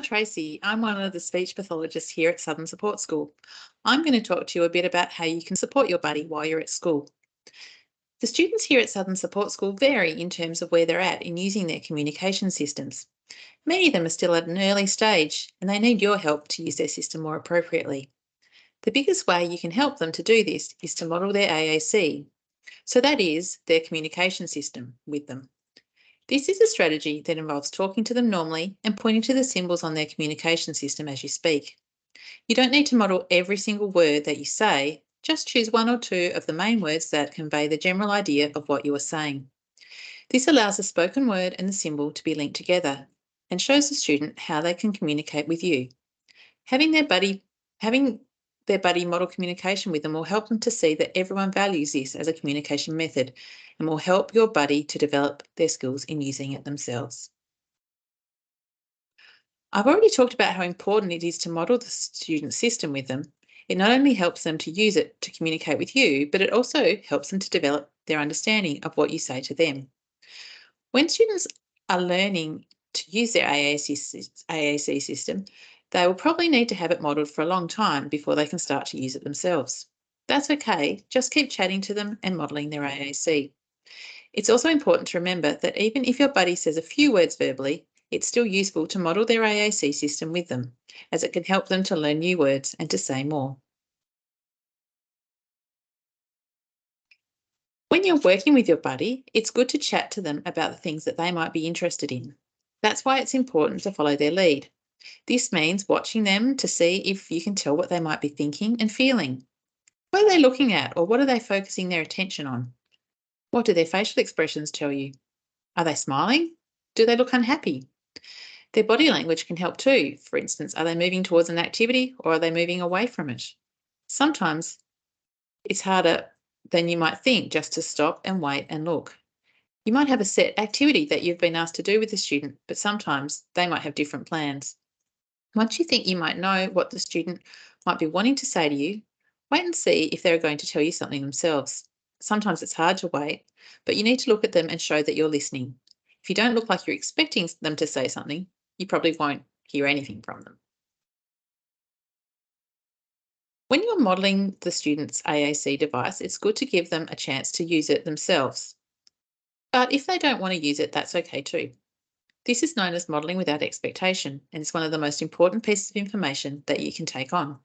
Tracy. I'm one of the speech pathologists here at Southern Support School. I'm going to talk to you a bit about how you can support your buddy while you're at school. The students here at Southern Support School vary in terms of where they're at in using their communication systems. Many of them are still at an early stage and they need your help to use their system more appropriately. The biggest way you can help them to do this is to model their AAC. So that is their communication system with them. This is a strategy that involves talking to them normally and pointing to the symbols on their communication system as you speak. You don't need to model every single word that you say, just choose one or two of the main words that convey the general idea of what you are saying. This allows the spoken word and the symbol to be linked together and shows the student how they can communicate with you. Having their buddy model communication with them will help them to see that everyone values this as a communication method and will help your buddy to develop their skills in using it themselves. I've already talked about how important it is to model the student system with them. It not only helps them to use it to communicate with you, but it also helps them to develop their understanding of what you say to them. When students are learning to use their AAC system, they will probably need to have it modelled for a long time before they can start to use it themselves. That's okay, just keep chatting to them and modelling their AAC. It's also important to remember that even if your buddy says a few words verbally, it's still useful to model their AAC system with them, as it can help them to learn new words and to say more. When you're working with your buddy, it's good to chat to them about the things that they might be interested in. That's why it's important to follow their lead. This means watching them to see if you can tell what they might be thinking and feeling. What are they looking at, or what are they focusing their attention on? What do their facial expressions tell you? Are they smiling? Do they look unhappy? Their body language can help too. For instance, are they moving towards an activity or are they moving away from it? Sometimes it's harder than you might think just to stop and wait and look. You might have a set activity that you've been asked to do with the student, but sometimes they might have different plans. Once you think you might know what the student might be wanting to say to you, wait and see if they're going to tell you something themselves. Sometimes it's hard to wait, but you need to look at them and show that you're listening. If you don't look like you're expecting them to say something, you probably won't hear anything from them. When you're modelling the student's AAC device, it's good to give them a chance to use it themselves. But if they don't want to use it, that's okay too. This is known as modelling without expectation, and it's one of the most important pieces of information that you can take on.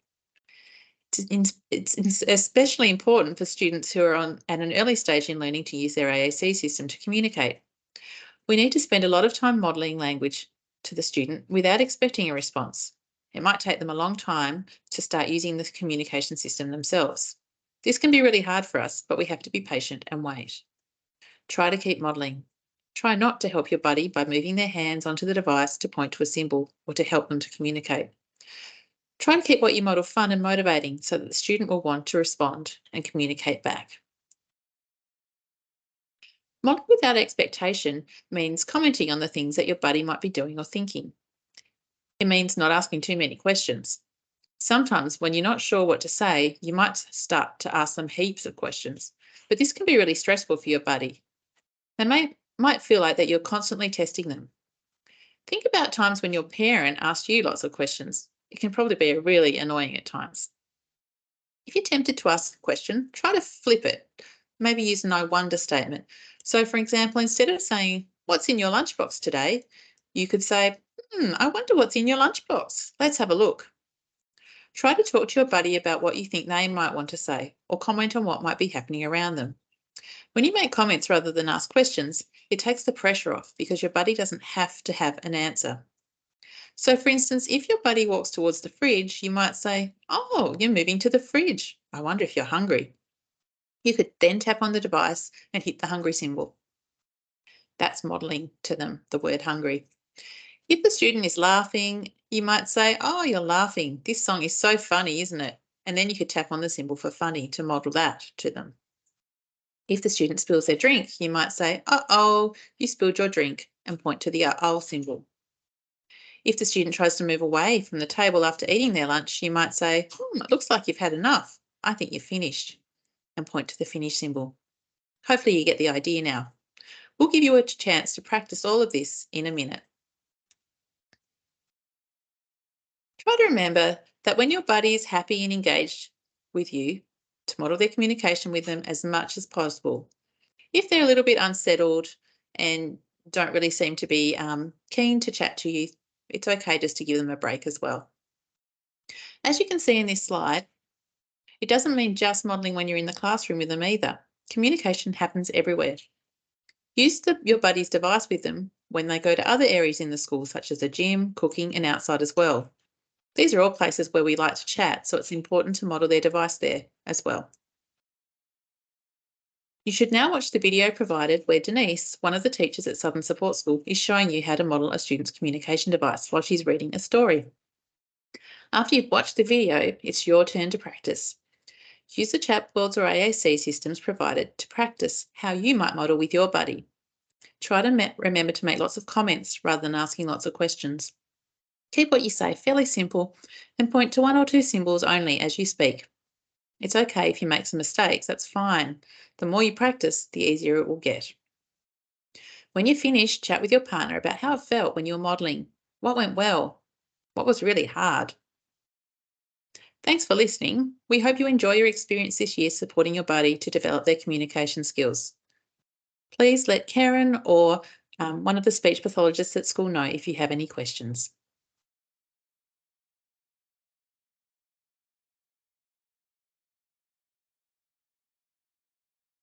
It's especially important for students who are at an early stage in learning to use their AAC system to communicate. We need to spend a lot of time modelling language to the student without expecting a response. It might take them a long time to start using the communication system themselves. This can be really hard for us, but we have to be patient and wait. Try to keep modelling. Try not to help your buddy by moving their hands onto the device to point to a symbol or to help them to communicate. Try to keep what you model fun and motivating so that the student will want to respond and communicate back. Modelling without expectation means commenting on the things that your buddy might be doing or thinking. It means not asking too many questions. Sometimes when you're not sure what to say, you might start to ask them heaps of questions, but this can be really stressful for your buddy. They might feel like that you're constantly testing them. Think about times when your parent asked you lots of questions. It can probably be really annoying at times. If you're tempted to ask a question, try to flip it. Maybe use an I wonder statement. So, for example, instead of saying, "What's in your lunchbox today?" you could say, "I wonder what's in your lunchbox. Let's have a look." Try to talk to your buddy about what you think they might want to say or comment on what might be happening around them. When you make comments rather than ask questions, it takes the pressure off because your buddy doesn't have to have an answer. So, for instance, if your buddy walks towards the fridge, you might say, "Oh, you're moving to the fridge. I wonder if you're hungry." You could then tap on the device and hit the hungry symbol. That's modelling to them the word hungry. If the student is laughing, you might say, "Oh, you're laughing. This song is so funny, isn't it?" And then you could tap on the symbol for funny to model that to them. If the student spills their drink, you might say, "Uh-oh, you spilled your drink," and point to the uh-oh symbol. If the student tries to move away from the table after eating their lunch, you might say, "It looks like you've had enough. I think you're finished," and point to the finish symbol. Hopefully you get the idea now. We'll give you a chance to practice all of this in a minute. Try to remember that when your buddy is happy and engaged with you, to model their communication with them as much as possible. If they're a little bit unsettled and don't really seem to be keen to chat to you, it's okay just to give them a break as well. As you can see in this slide, it doesn't mean just modelling when you're in the classroom with them either. Communication happens everywhere. Use your buddy's device with them when they go to other areas in the school, such as the gym, cooking, and outside as well. These are all places where we like to chat, so it's important to model their device there as well. You should now watch the video provided where Denise, one of the teachers at Southern Support School, is showing you how to model a student's communication device while she's reading a story. After you've watched the video, it's your turn to practice. Use the chat boards or AAC systems provided to practice how you might model with your buddy. Try to remember to make lots of comments rather than asking lots of questions. Keep what you say fairly simple and point to 1 or 2 symbols only as you speak. It's okay if you make some mistakes, that's fine. The more you practice, the easier it will get. When you're finished, chat with your partner about how it felt when you were modelling. What went well? What was really hard? Thanks for listening. We hope you enjoy your experience this year supporting your buddy to develop their communication skills. Please let Karen or one of the speech pathologists at school know if you have any questions.